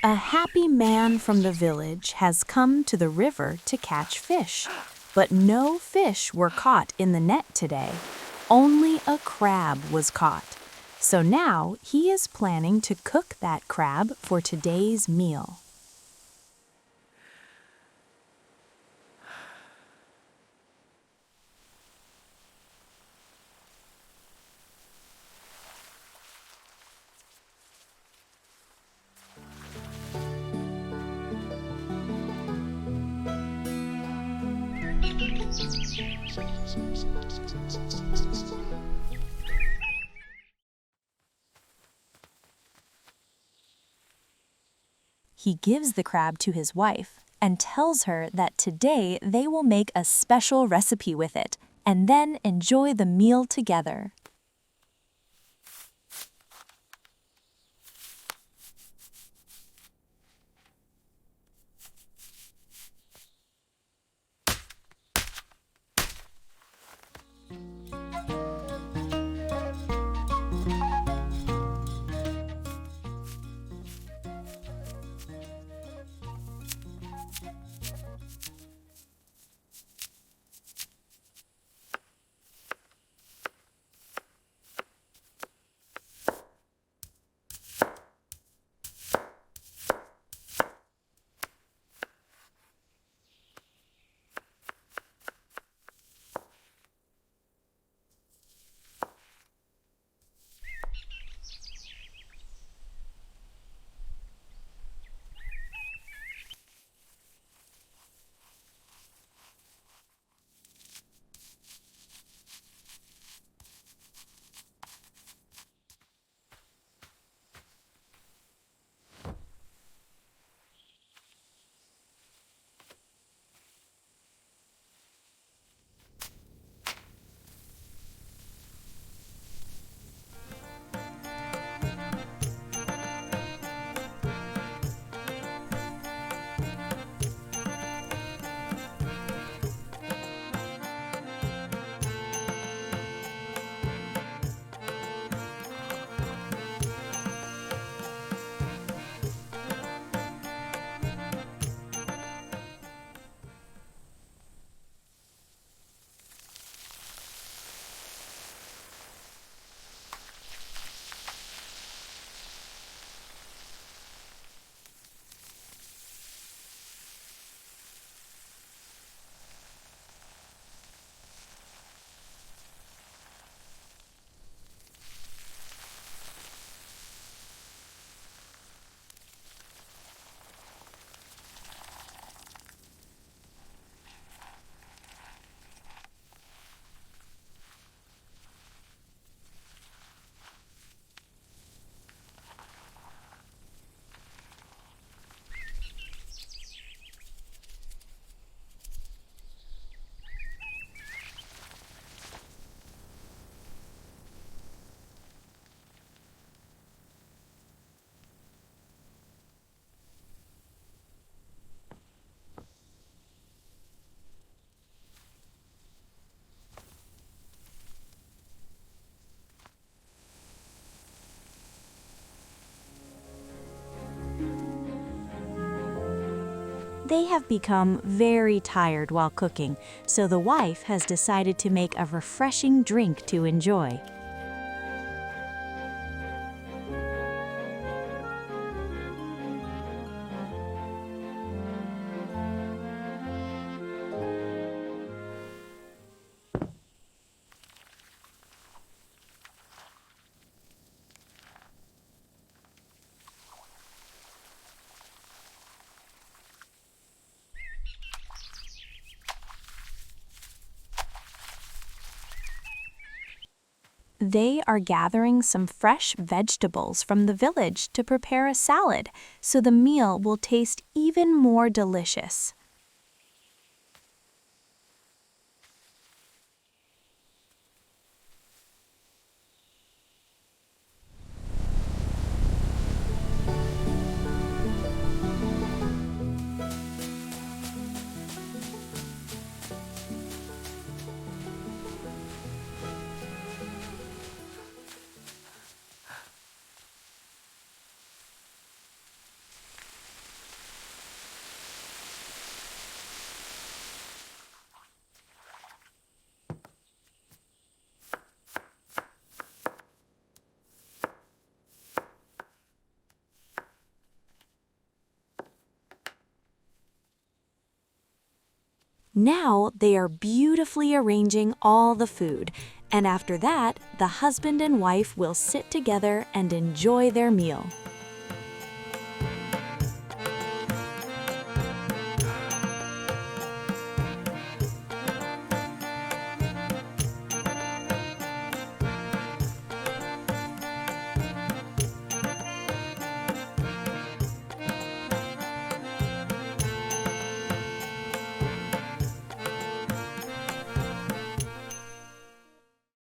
A happy man from the village has come to the river to catch fish, but no fish were caught in the net today. Only a crab was caught. So now he is planning to cook that crab for today's meal. He gives the crab to his wife and tells her that today they will make a special recipe with it and then enjoy the meal together. They have become very tired while cooking, so the wife has decided to make a refreshing drink to enjoy. They are gathering some fresh vegetables from the village to prepare a salad, so the meal will taste even more delicious. Now they are beautifully arranging all the food, and after that, the husband and wife will sit together and enjoy their meal.